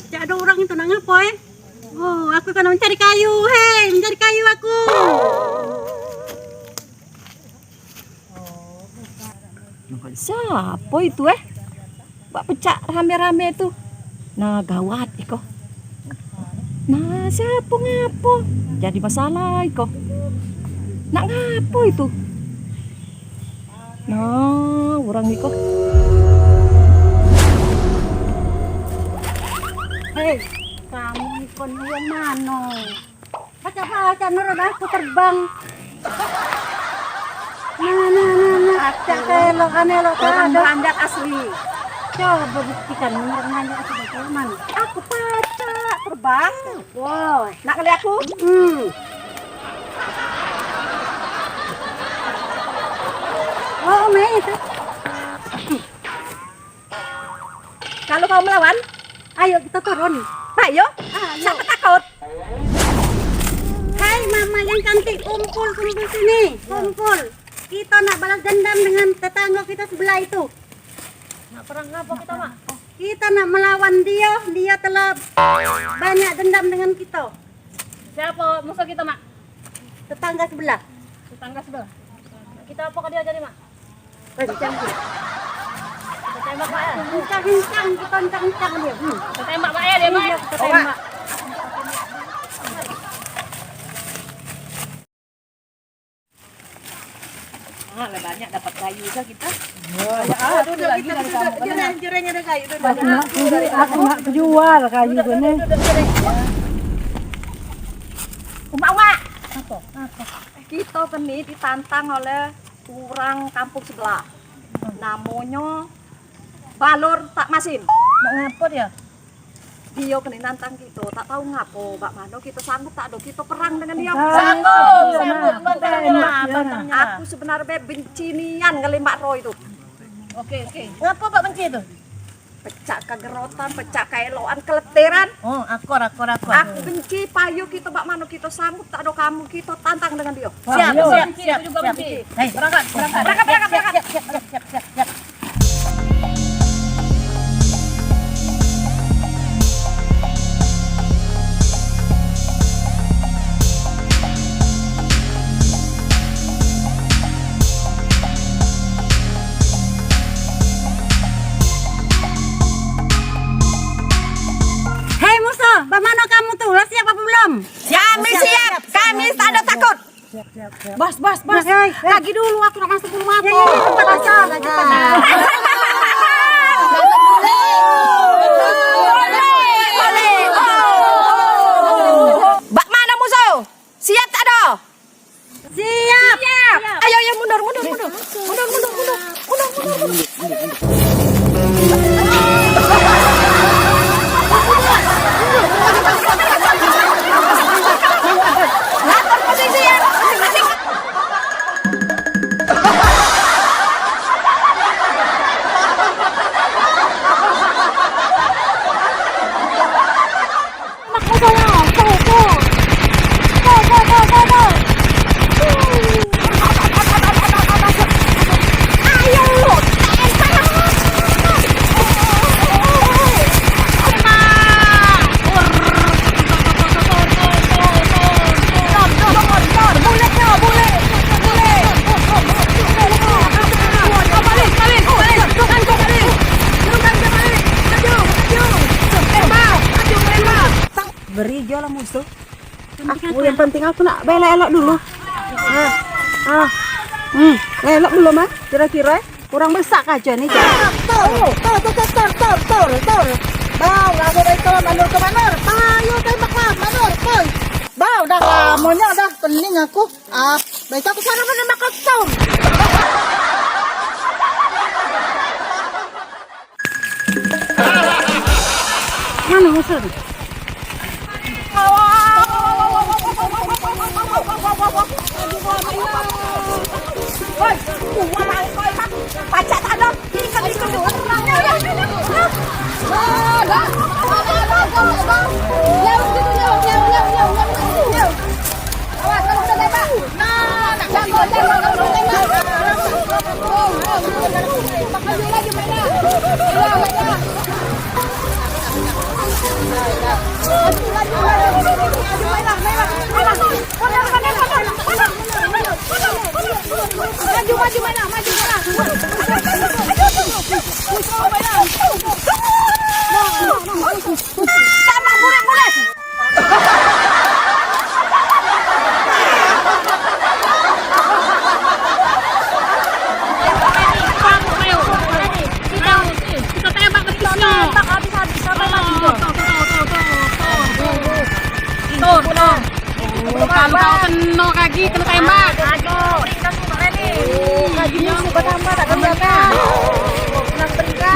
Tidak ada orang itu nak ngapain? Oh, aku kan mencari kayu. Hei, mencari kayu aku. Siapa itu Mbak pecah rame-rame itu. Nah gawat iko. Nah siapa ngapo? Jadi masalah iko. Nak ngapo itu? Nah orang iko. Hei, kamu ikon yang mana? Baca-baca nurut aku terbang. Nah, acak kelok elok Orang ada. beranjak asli. Coba buktikan menurut nanya aku bagaimana. Aku baca terbang. Wow, Nak ngeliat aku? Oh, itu. Kalau kau melawan, Ayo kita turun. ayo. Ayo. Siapa takut? Hai mama yang cantik, kumpul sini, kumpul. Kita nak balas dendam dengan tetangga kita sebelah itu. Nak perang ngapa kita mak? Kita nak melawan dia telah banyak dendam dengan kita. Siapa musuh kita mak? Tetangga sebelah. Tetangga sebelah. Kita apa ke dia jadi mak? Kencang, Kita tembak mak ya? kencang, kita kencang dia. Kita tembak mak ya dia mak? Iya, kita tembak. Ah, banyak dapat kayu juga kita. Aduh, lagi dari kamu. Jereng ada kayu. Aku nak jual kayu gini. Mak. Apa? Kita kini ditantang oleh orang kampung sebelah. Namanya Balur Tak Masin. Nak ngapa dia? Dia kini nantang kita, tak tahu ngapo. Bak Mano kita sanggup tak ada kita perang dengan dia. Sanggup. Aku sebenarnya benci nian kali Mak Roy itu. Oke. Ngapa Pak benci itu? Pecah kegerotan, pecah keeloan, keleteran. Oh, akor. Aku benci payu kita Bak Mano kita sanggup tak ada kamu kita tantang dengan dia. Siap. juga benci. Hei, berangkat. Siap. Hei musuh, bagaimana kamu tuh? Lah siap apa belum? Kami siap, kami tak ada takut. Bos. Lagi dulu aku nak masuk rumah aku. Cepat asal, cepat. Bak mana musuh? Siap tak ada? Siap. Ayo mundur. Ngatur posisi ya. Beri jual musuh. Yang penting aku nak elok dulu. Elok belum kira-kira kurang besar aja nih. Tur. Bau, lagu itu manur ke manur. Ayo tembak manur, boy. Bau, dah lamanya dah pening aku. Besok ke sana menembak kosong. Mana musuh? Pacak tak ada. Ikan dulu.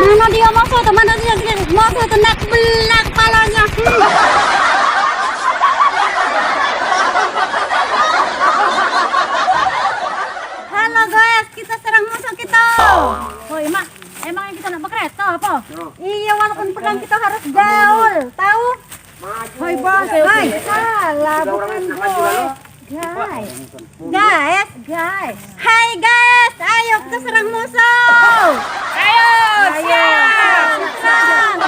Mana dia masuk tuh? Mana dia masuk tuh? Nak belah kepalanya. Halo guys, kita serang musuh kita. Oh, emang yang kita nak berkereta apa? Iya, walaupun perang kita harus gaul, tahu? Hai bos, Hai, salah bukan bos. Guys, hai guys, ayo kita serang musuh. ayo, Siap. Serang.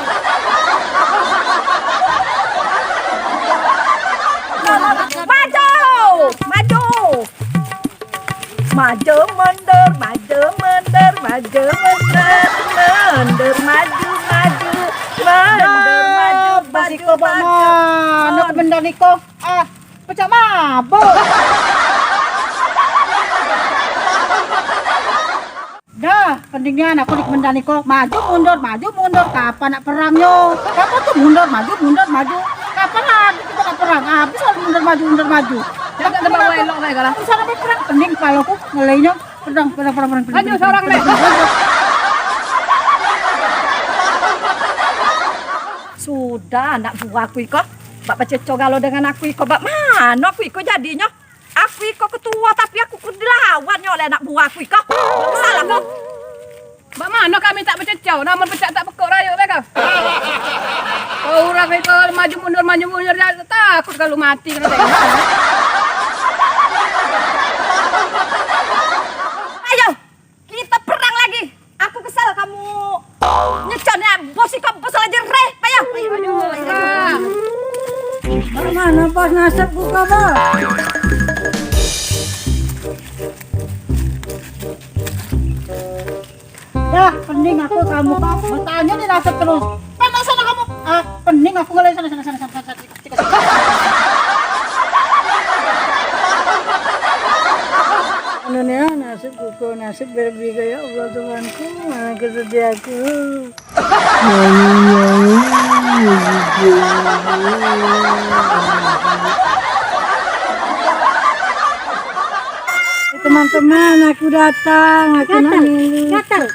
Maju mundur, maju mundur, maju mundur, mundur maju, Basiko ba mo? Ano ka benda niko? Pecah mabuk. Dah, pentingnya aku di benda niko. Maju mundur. Kapan nak perang yo? Kapan tuh mundur, maju. Kapan lagi kita nak perang? Habis kalau mundur maju. Jangan ke bawah elok kayak galah. Bisa sampai perang pening kalau aku ngelainya perang. Maju seorang deh. Sudah, nak buat aku iko. Bapak cecok kalau dengan aku iko, bak mana aku iko jadinya? Aku iko ketua tapi aku dilawan oleh anak buah aku iko. Salah kok. Bak mana kami tak bercecau, namun pecah tak pekok rayuk mereka. Kau orang itu maju mundur, takut kalau mati kena tengok. Ayo, kita perang lagi. Aku kesal kamu nyeconnya bos iko bos aja reh. Ayo. Mana bos nasib buka bos? Dah, pening aku kamu bertanya nih nasib terus. Mana sana kamu? Pening aku ngelain sana. Ano na nasib ko, nasib berbigay Allah Tuhanku, mana kesediaku. Teman-teman, aku datang, aku nangis. Gatal.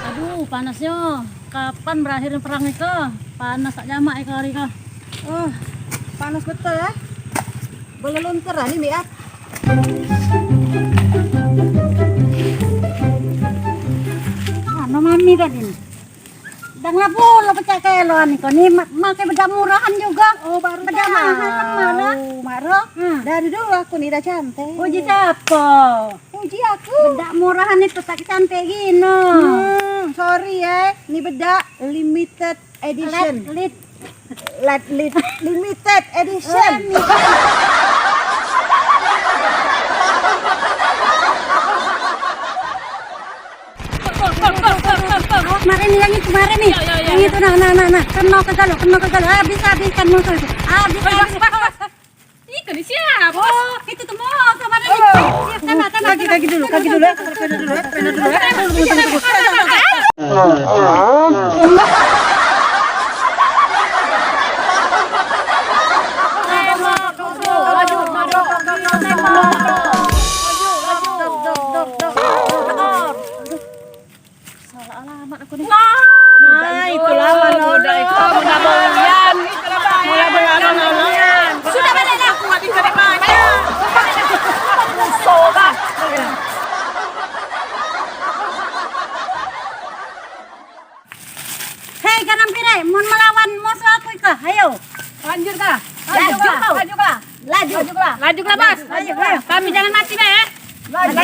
Aduh, panasnya. Kapan berakhir perang itu? Panas tak jamak itu hari kau. Oh, panas betul ya. Boleh luntur lah nih, Biat. Ano mami tadi? Dang na pula pecah kelon ko ni makai beda murahan juga. Oh, baru beda mahal mana? Maro. Dari dulu aku nih dah cantik. Puji siapa? Puji aku. Beda murahan itu tak cantik gini. Sorry ya, ini beda limited edition. Limited edition. Kemarin nih, yang itu kemarin nih. Yang itu nah. Kena ke galau. Habiskan musuh itu. Habis. Ikan di siapa? Oh, itu tuh mau kemarin nih. Siap, tembak. Kaki dulu. Pena dulu. Nah, itulah Udah itu mudah bolian. Mulai bolian. Sudah balik dah. Kuat di sana banyak. Sobat. Hei, kanam pirai, mau melawan musuh aku ke? Ayo. Lanjut kah? Laju kah? Laju kah, Bos? Kami jangan mati, Be. Laju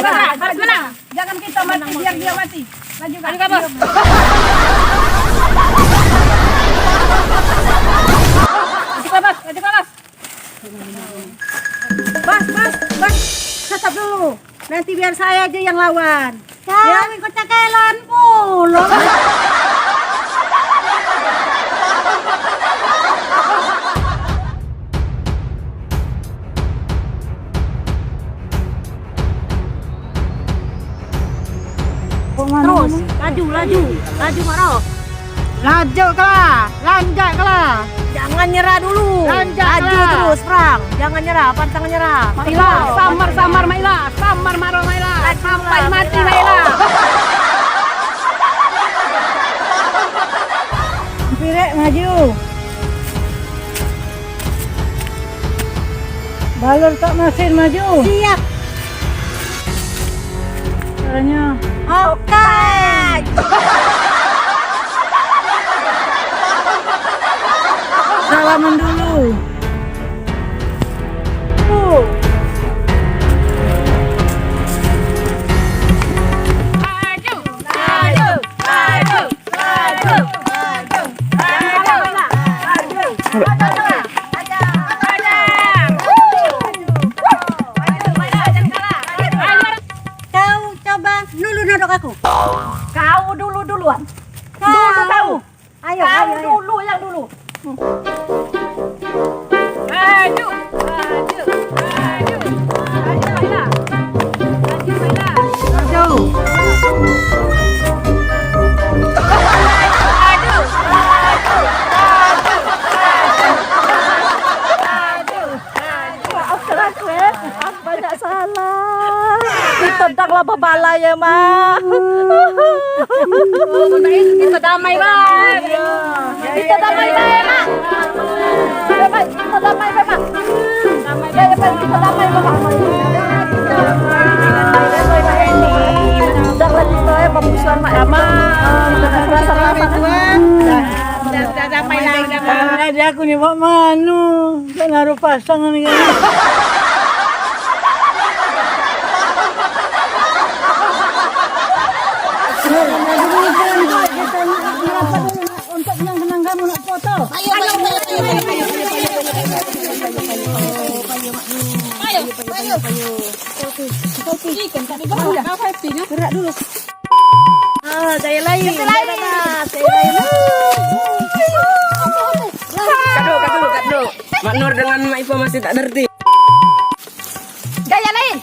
kah? Jangan kita mati biar dia mati. Laju kah, Bos? Laju kah, Bos? Bos, tetap dulu. Nanti biar saya aja yang lawan. Ya, ikut cakelan pula. Terus, laju, Maro. Laju kalah, lanjut kalah. Jangan nyerah dulu. Lanjut Laju lah. terus, perang. Jangan nyerah, pantang nyerah. Maila, samar Maila, samar maro Maila, sampai mati Maila. Pirek maju. Balur tak mesin maju. Siap. Caranya. Oke. Salaman dulu. Kau coba dulu nodok aku. Kau duluan. Kau. Ayo, Kau ayo. dulu yang dulu. Maju Maila. Maju Maila. Maju. Maafkan aku ya. Banyak salah. Ditendanglah babala ya, Ma. Kita damai Bang. Kita damai ya, Ma. Damai, kita damai ya, Ma. Ya, kita damai, Ma. Udah lagi saya pemusuhan Mak ya, Ma. Udah damai lah, udah damai. Ada aku nih Pak Manu. Tak naruh pasang ni kan. Untuk senang-senang kamu nak foto. Gerak dulu. Ah, saya lain. Kak Nur dengan Mak Iva masih tak ngerti. Gaya lain.